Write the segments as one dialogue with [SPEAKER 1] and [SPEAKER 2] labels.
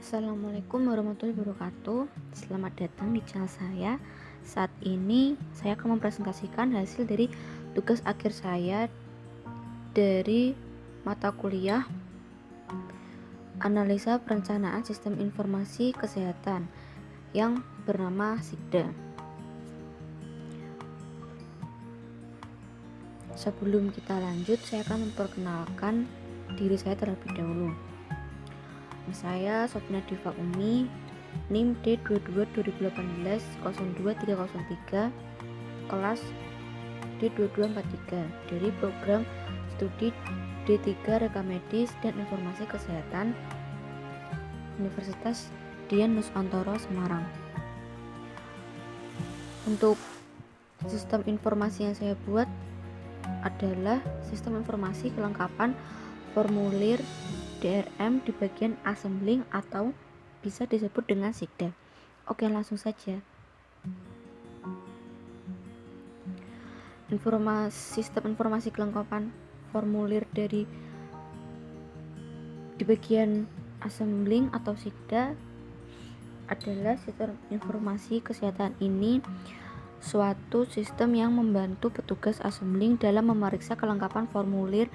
[SPEAKER 1] Assalamualaikum warahmatullahi wabarakatuh. Selamat datang di channel saya. Saat ini saya akan mempresentasikan hasil dari tugas akhir saya dari mata kuliah Analisa Perencanaan Sistem Informasi Kesehatan yang bernama SIKDA. Sebelum kita lanjut, saya akan memperkenalkan diri saya terlebih dahulu. Saya Sofina Diva Umi, NIM D22 2018 02303, kelas D2243 dari program studi D3 Rekam Medis dan Informasi Kesehatan Universitas Dian Nusantara Semarang. Untuk sistem informasi yang saya buat adalah sistem informasi kelengkapan formulir DRM di bagian assembling atau bisa disebut dengan SIKDA. Oke, langsung saja. Sistem informasi kelengkapan formulir di bagian assembling atau SIKDA adalah sistem informasi kesehatan. Ini suatu sistem yang membantu petugas assembling dalam memeriksa kelengkapan formulir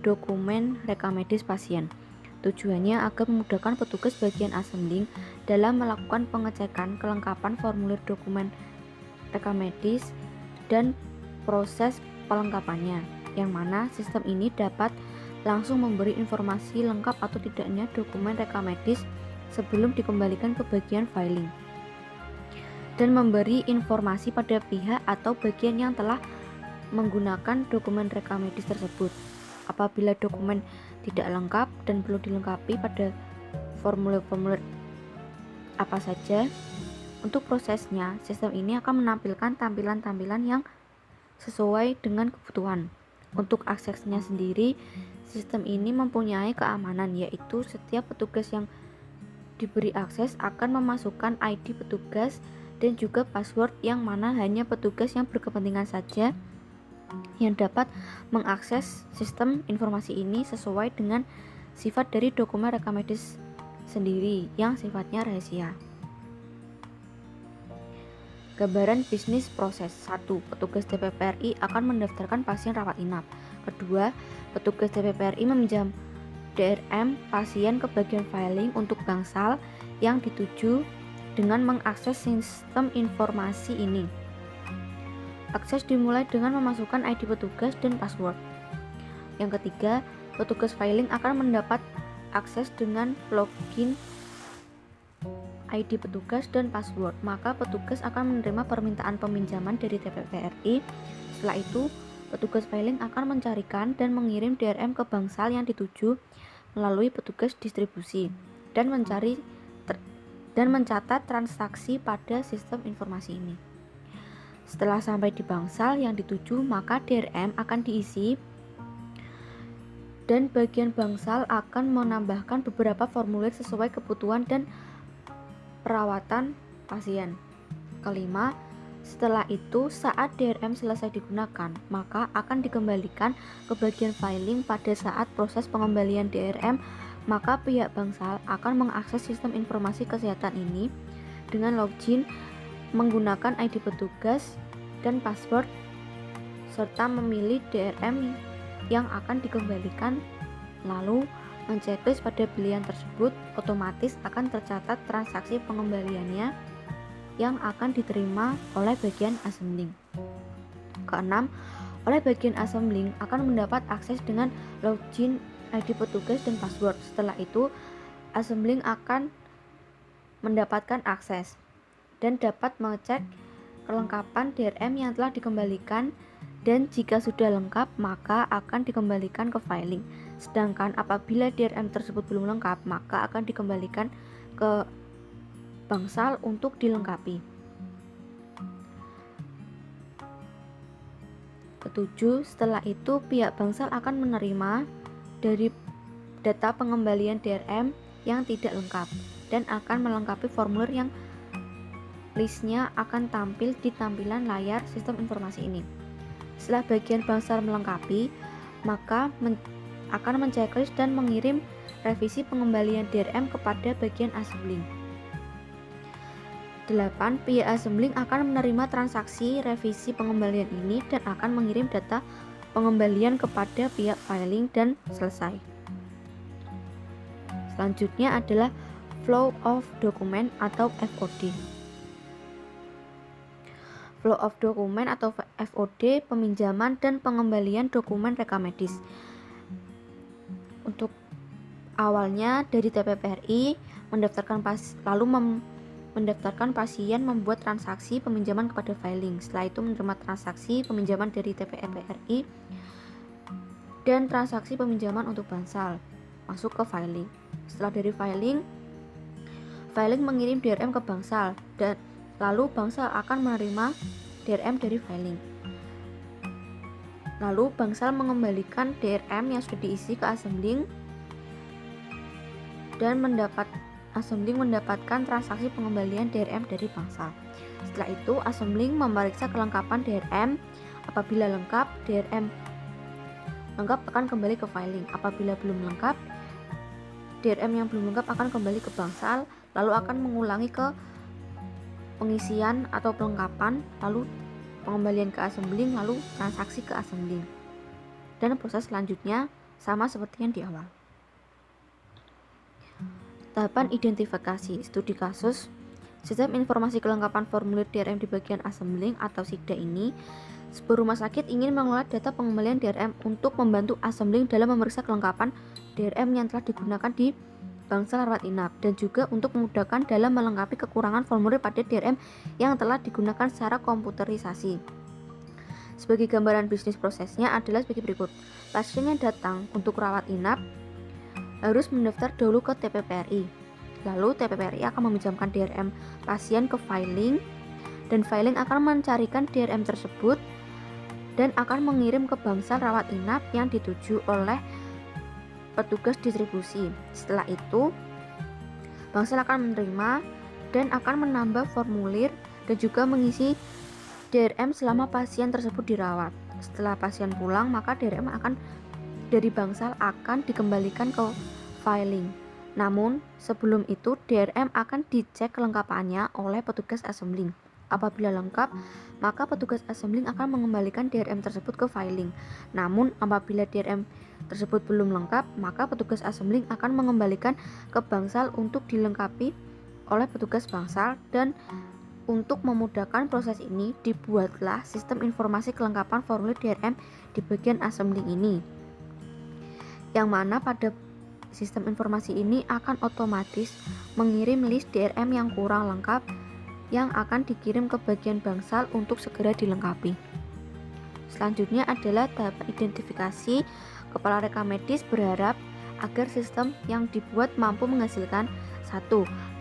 [SPEAKER 1] dokumen rekam medis pasien. Tujuannya agar memudahkan petugas bagian assembling dalam melakukan pengecekan kelengkapan formulir dokumen rekam medis dan proses pelengkapannya, yang mana sistem ini dapat langsung memberi informasi lengkap atau tidaknya dokumen rekam medis sebelum dikembalikan ke bagian filing, dan memberi informasi pada pihak atau bagian yang telah menggunakan dokumen rekam medis tersebut. Apabila dokumen tidak lengkap dan perlu dilengkapi pada formulir-formulir apa saja, untuk prosesnya sistem ini akan menampilkan tampilan-tampilan yang sesuai dengan kebutuhan. Untuk aksesnya sendiri, sistem ini mempunyai keamanan, yaitu setiap petugas yang diberi akses akan memasukkan ID petugas dan juga password, yang mana hanya petugas yang berkepentingan saja yang dapat mengakses sistem informasi ini sesuai dengan sifat dari dokumen rekam medis sendiri yang sifatnya rahasia. Gambaran bisnis proses. 1. Petugas TPPRI akan mendaftarkan pasien rawat inap. Kedua, petugas TPPRI meminjam DRM pasien ke bagian filing untuk bangsal yang dituju dengan mengakses sistem informasi ini. Akses dimulai dengan memasukkan ID petugas dan password. Yang ketiga, petugas filing akan mendapat akses dengan login ID petugas dan password. Maka petugas akan menerima permintaan peminjaman dari TPPRI. Setelah itu, petugas filing akan mencarikan dan mengirim DRM ke bangsal yang dituju melalui petugas distribusi dan mencatat transaksi pada sistem informasi ini. Setelah sampai di bangsal yang dituju, maka DRM akan diisi dan bagian bangsal akan menambahkan beberapa formulir sesuai kebutuhan dan perawatan pasien. Kelima, setelah itu saat DRM selesai digunakan, maka akan dikembalikan ke bagian filing. Pada saat proses pengembalian DRM, maka pihak bangsal akan mengakses sistem informasi kesehatan ini dengan login menggunakan ID petugas dan password serta memilih DRM yang akan dikembalikan, lalu menceklis pada pilihan tersebut. Otomatis akan tercatat transaksi pengembaliannya yang akan diterima oleh bagian assembling. Keenam, oleh bagian assembling akan mendapat akses dengan login ID petugas dan password. Setelah itu, assembling akan mendapatkan akses dan dapat mengecek kelengkapan DRM yang telah dikembalikan, dan jika sudah lengkap maka akan dikembalikan ke filing. Sedangkan apabila DRM tersebut belum lengkap, maka akan dikembalikan ke bangsal untuk dilengkapi. Ketujuh, setelah itu pihak bangsal akan menerima dari data pengembalian DRM yang tidak lengkap dan akan melengkapi formulir yang listnya akan tampil di tampilan layar sistem informasi ini. Setelah bagian bangsal melengkapi, maka akan menceklis dan mengirim revisi pengembalian DRM kepada bagian assembling. 8. Pihak assembling akan menerima transaksi revisi pengembalian ini dan akan mengirim data pengembalian kepada pihak filing dan selesai. Selanjutnya adalah flow of document atau FOD. Flow of document atau FOD, peminjaman dan pengembalian dokumen rekam medis. Untuk awalnya dari TPPRI mendaftarkan pasien membuat transaksi peminjaman kepada filing. Setelah itu menerima transaksi peminjaman dari TPPRI dan transaksi peminjaman untuk bansal masuk ke filing. Setelah dari filing mengirim DRM ke bangsal dan lalu bangsal akan menerima DRM dari filing. Lalu bangsal mengembalikan DRM yang sudah diisi ke assembling dan assembling mendapatkan transaksi pengembalian DRM dari bangsal. Setelah itu assembling memeriksa kelengkapan DRM. Apabila lengkap, DRM lengkap akan kembali ke filing. Apabila belum lengkap, DRM yang belum lengkap akan kembali ke bangsal, lalu akan mengulangi ke pengisian atau pelengkapan, lalu pengembalian ke assembling, lalu transaksi ke assembling. Dan proses selanjutnya sama seperti yang di awal. Tahapan identifikasi studi kasus. Sistem informasi kelengkapan formulir DRM di bagian assembling atau SIGDA ini, sebuah rumah sakit ingin mengelola data pengembalian DRM untuk membantu assembling dalam memeriksa kelengkapan DRM yang telah digunakan di bangsal rawat inap dan juga untuk memudahkan dalam melengkapi kekurangan formulir pada DRM yang telah digunakan secara komputerisasi. Sebagai gambaran bisnis prosesnya adalah sebagai berikut. Pasien yang datang untuk rawat inap harus mendaftar dahulu ke TPPRI. Lalu TPPRI akan meminjamkan DRM pasien ke filing dan filing akan mencarikan DRM tersebut dan akan mengirim ke bangsal rawat inap yang dituju oleh petugas distribusi. Setelah itu bangsal akan menerima dan akan menambah formulir dan juga mengisi DRM selama pasien tersebut dirawat. Setelah pasien pulang, maka DRM dari bangsal akan dikembalikan ke filing. Namun sebelum itu DRM akan dicek kelengkapannya oleh petugas assembling. Apabila lengkap, maka petugas assembling akan mengembalikan DRM tersebut ke filing. Namun apabila DRM tersebut belum lengkap, maka petugas assembling akan mengembalikan ke bangsal untuk dilengkapi oleh petugas bangsal. Dan untuk memudahkan proses ini, dibuatlah sistem informasi kelengkapan formulir DRM di bagian assembling ini, yang mana pada sistem informasi ini akan otomatis mengirim list DRM yang kurang lengkap yang akan dikirim ke bagian bangsal untuk segera dilengkapi. Selanjutnya adalah tahap identifikasi. Kepala rekam medis berharap agar sistem yang dibuat mampu menghasilkan 1.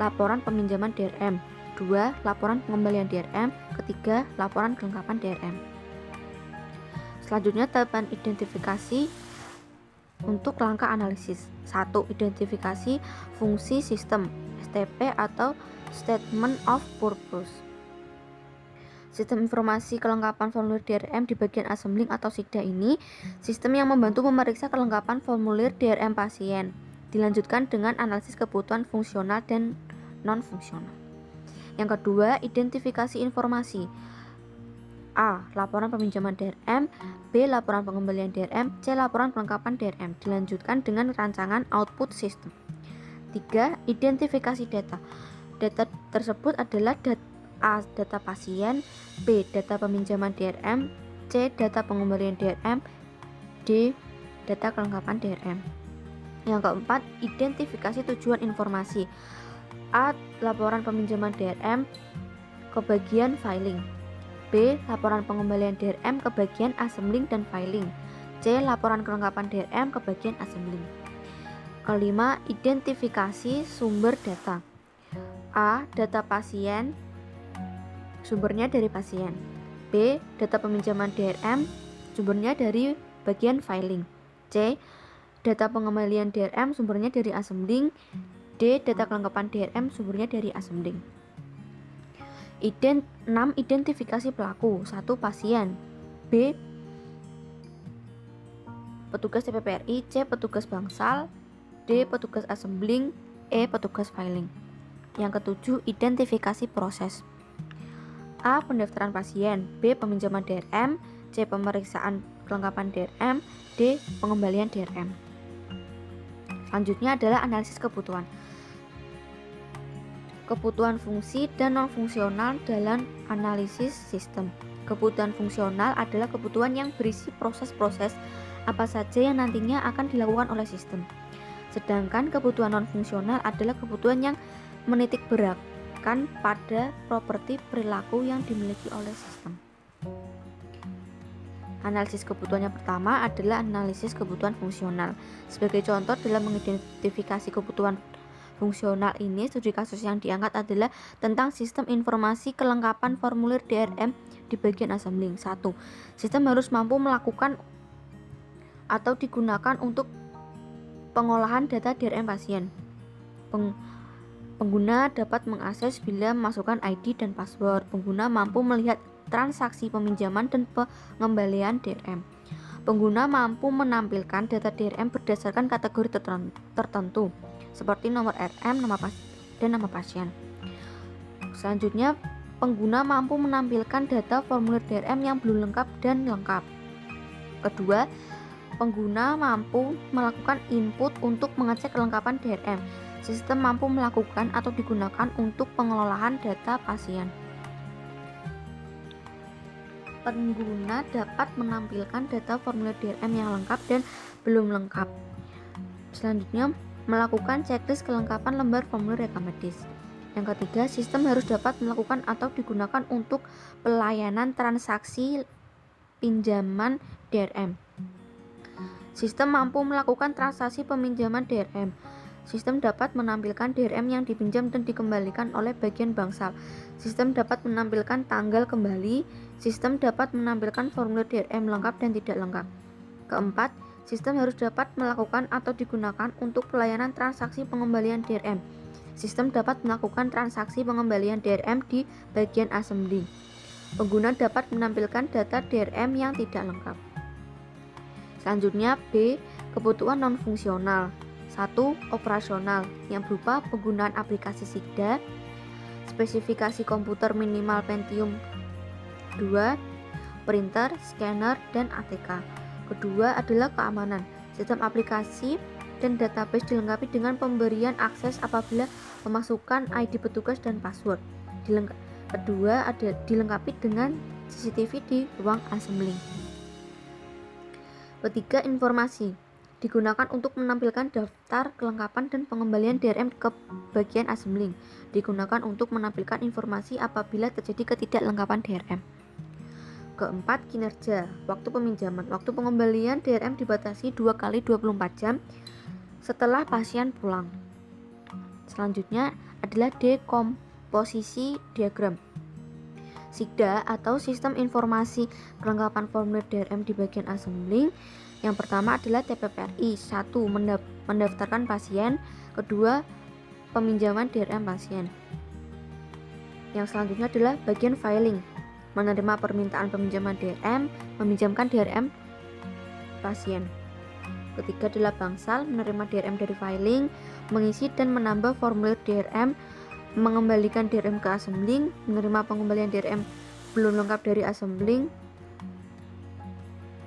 [SPEAKER 1] Laporan peminjaman DRM, 2. Laporan pengembalian DRM, ketiga laporan kelengkapan DRM. Selanjutnya tahapan identifikasi untuk langkah analisis. 1. Identifikasi fungsi sistem STP atau Statement of Purpose. Sistem informasi kelengkapan formulir DRM di bagian assembling atau SIGDA ini sistem yang membantu memeriksa kelengkapan formulir DRM pasien. Dilanjutkan dengan analisis kebutuhan fungsional dan non-fungsional. Yang kedua, identifikasi informasi. A. Laporan peminjaman DRM, B. Laporan pengembalian DRM, C. Laporan kelengkapan DRM. Dilanjutkan dengan rancangan output system. 3. Identifikasi data. Data tersebut adalah A. Data pasien, B. Data peminjaman DRM, C. Data pengembalian DRM, D. Data kelengkapan DRM. Yang keempat, identifikasi tujuan informasi. A. Laporan peminjaman DRM ke bagian filing, B. Laporan pengembalian DRM ke bagian assembling dan filing, C. Laporan kelengkapan DRM ke bagian assembling. Kelima, identifikasi sumber data. A. Data pasien, sumbernya dari pasien. B. Data peminjaman DRM, sumbernya dari bagian filing. C. Data pengembalian DRM, sumbernya dari assembling. D. Data kelengkapan DRM, sumbernya dari assembling. 6. Identifikasi pelaku. 1. Pasien, B. Petugas TPPRI, C. Petugas bangsal, D. Petugas assembling. E. Petugas filing. Yang ketujuh, identifikasi proses. A. Pendaftaran pasien. B. Peminjaman DRM. C. Pemeriksaan kelengkapan DRM. D. Pengembalian DRM. Selanjutnya adalah analisis kebutuhan. Kebutuhan fungsi dan non-fungsional dalam analisis sistem. Kebutuhan fungsional adalah kebutuhan yang berisi proses-proses apa saja yang nantinya akan dilakukan oleh sistem. Sedangkan kebutuhan non-fungsional adalah kebutuhan yang menitik beratkan pada properti perilaku yang dimiliki oleh sistem. Analisis kebutuhan yang pertama adalah analisis kebutuhan fungsional. Sebagai contoh dalam mengidentifikasi kebutuhan fungsional ini, studi kasus yang diangkat adalah tentang sistem informasi kelengkapan formulir DRM di bagian assembling. 1. Sistem harus mampu melakukan atau digunakan untuk pengolahan data DRM pasien. Pengguna dapat mengakses bila memasukkan ID dan password. Pengguna mampu melihat transaksi peminjaman dan pengembalian DRM. Pengguna mampu menampilkan data DRM berdasarkan kategori tertentu, seperti nomor RM, dan nama pasien. Selanjutnya, pengguna mampu menampilkan data formulir DRM yang belum lengkap dan lengkap. Kedua, pengguna mampu melakukan input untuk mengecek kelengkapan DRM. Sistem mampu melakukan atau digunakan untuk pengelolaan data pasien. Pengguna dapat menampilkan data formulir DRM yang lengkap dan belum lengkap. Selanjutnya, melakukan checklist kelengkapan lembar formulir rekam medis. Yang ketiga, sistem harus dapat melakukan atau digunakan untuk pelayanan transaksi pinjaman DRM. Sistem mampu melakukan transaksi peminjaman DRM. Sistem dapat menampilkan DRM yang dipinjam dan dikembalikan oleh bagian bangsal. Sistem dapat menampilkan tanggal kembali. Sistem dapat menampilkan formulir DRM lengkap dan tidak lengkap. Keempat, sistem harus dapat melakukan atau digunakan untuk pelayanan transaksi pengembalian DRM. Sistem dapat melakukan transaksi pengembalian DRM di bagian assembling. Pengguna dapat menampilkan data DRM yang tidak lengkap. Selanjutnya B. Kebutuhan non-fungsional. 1. Operasional, yang berupa penggunaan aplikasi SIGDA, spesifikasi komputer minimal Pentium 2, printer, scanner, dan ATK. Kedua adalah keamanan. Sistem aplikasi dan database dilengkapi dengan pemberian akses apabila memasukkan ID petugas dan password. Kedua dilengkapi dengan CCTV di ruang assembling. Ketiga, informasi digunakan untuk menampilkan daftar kelengkapan dan pengembalian DRM ke bagian assembling. Digunakan untuk menampilkan informasi apabila terjadi ketidaklengkapan DRM. Keempat, kinerja. Waktu peminjaman. Waktu pengembalian DRM dibatasi 2 kali 24 jam setelah pasien pulang. Selanjutnya adalah dekomposisi diagram. SIGDA atau Sistem Informasi Kelengkapan Formulir DRM di bagian assembling. Yang pertama adalah TPPRI. 1. Mendaftarkan pasien. Kedua, peminjaman DRM pasien. Yang selanjutnya adalah bagian filing. Menerima permintaan peminjaman DRM, meminjamkan DRM pasien. Ketiga adalah bangsal, menerima DRM dari filing, mengisi dan menambah formulir DRM, mengembalikan DRM ke assembling, menerima pengembalian DRM belum lengkap dari assembling,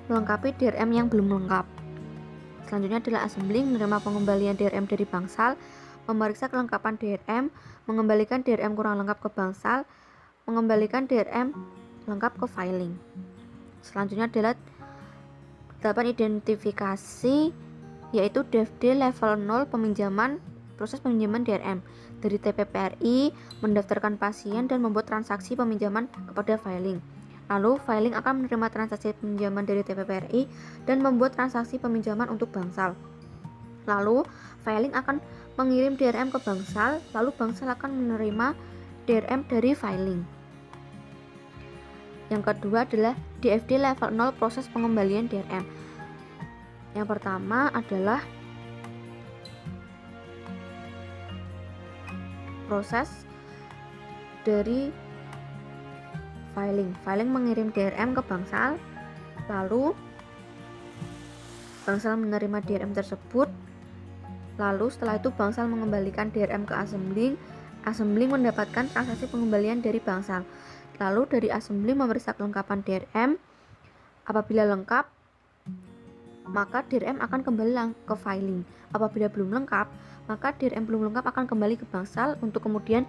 [SPEAKER 1] melengkapi DRM yang belum lengkap. Selanjutnya adalah assembling, menerima pengembalian DRM dari bangsal, memeriksa kelengkapan DRM, mengembalikan DRM kurang lengkap ke bangsal, mengembalikan DRM lengkap ke filing. Selanjutnya adalah tahapan identifikasi, yaitu DFD level 0 proses peminjaman DRM dari TPPRI, mendaftarkan pasien dan membuat transaksi peminjaman kepada filing. Lalu filing akan menerima transaksi peminjaman dari TPPRI dan membuat transaksi peminjaman untuk bangsal. Lalu filing akan mengirim DRM ke bangsal, lalu bangsal akan menerima DRM dari filing. Yang kedua adalah DFD level 0 proses pengembalian DRM. Yang pertama adalah proses dari filing. Filing mengirim DRM ke bangsal, lalu bangsal menerima DRM tersebut Lalu setelah itu bangsal mengembalikan DRM ke assembling. Assembling mendapatkan transaksi pengembalian dari bangsal. Lalu dari assembling memeriksa kelengkapan DRM. Apabila lengkap, maka DRM akan kembali ke filing. Apabila belum lengkap, maka DRM belum lengkap akan kembali ke bangsal untuk kemudian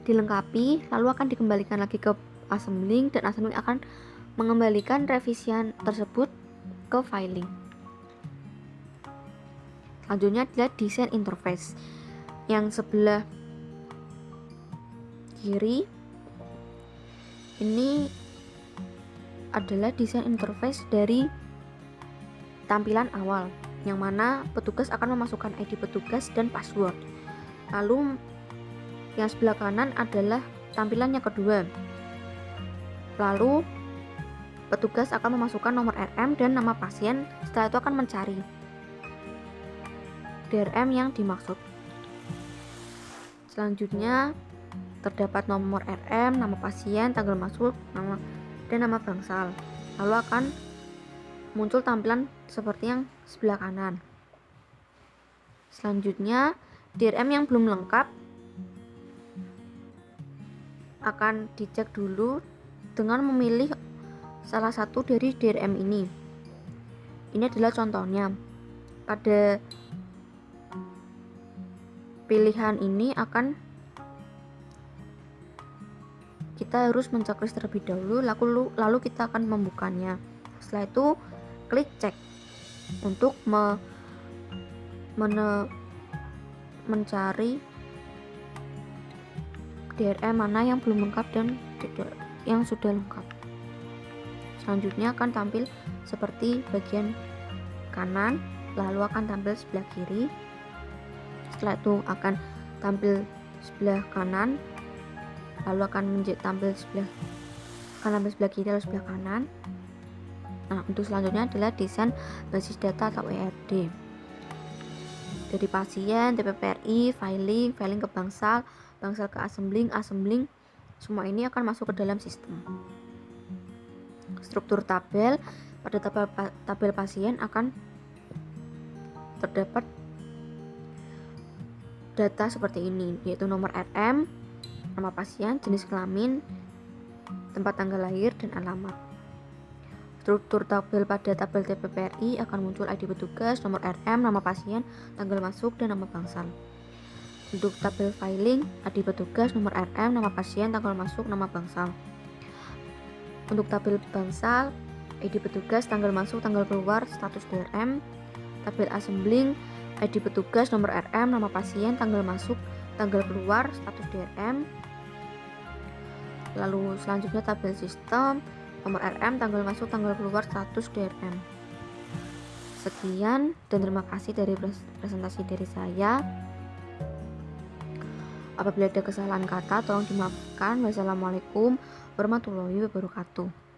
[SPEAKER 1] dilengkapi, lalu akan dikembalikan lagi ke assembling, dan assembling akan mengembalikan revisian tersebut ke filing. Selanjutnya adalah desain interface. Yang sebelah kiri ini adalah desain interface dari tampilan awal, yang mana petugas akan memasukkan ID petugas dan password. Lalu yang sebelah kanan adalah tampilan yang kedua. Lalu petugas akan memasukkan nomor RM dan nama pasien. Setelah itu akan mencari DRM yang dimaksud. Selanjutnya terdapat nomor RM, nama pasien, tanggal masuk, dan nama bangsal. Lalu akan muncul tampilan seperti yang sebelah kanan. Selanjutnya DRM yang belum lengkap akan dicek dulu dengan memilih salah satu dari DRM ini. Ini adalah contohnya. Pada pilihan ini kita harus menceklis terlebih dahulu, lalu kita akan membukanya. Setelah itu klik cek untuk mencari DRM mana yang belum lengkap dan yang sudah lengkap. Selanjutnya akan tampil seperti bagian kanan, lalu akan tampil sebelah kiri. Setelah itu akan tampil sebelah kanan, lalu akan tampil sebelah kiri lalu sebelah kanan. Nah, untuk selanjutnya adalah desain basis data atau ERD. Dari pasien, TPPRI, filing ke bangsal ke assembling, semua ini akan masuk ke dalam sistem. Struktur tabel. Pada tabel pasien akan terdapat data seperti ini, yaitu nomor RM, nama pasien, jenis kelamin, tempat tanggal lahir, dan alamat. Struktur tabel pada tabel TPPRI akan muncul ID petugas, nomor RM, nama pasien, tanggal masuk, dan nama bangsal. Untuk tabel filing, ID petugas, nomor RM, nama pasien, tanggal masuk, nama bangsal. Untuk tabel bangsal, ID petugas, tanggal masuk, tanggal keluar, status DRM. Tabel assembling, ID petugas, nomor RM, nama pasien, tanggal masuk, tanggal keluar, status DRM. Lalu selanjutnya tabel sistem, nomor RM, tanggal masuk, tanggal keluar, status DRM. Sekian dan terima kasih dari presentasi dari saya. Apabila ada kesalahan kata tolong dimaafkan. Wassalamualaikum warahmatullahi wabarakatuh.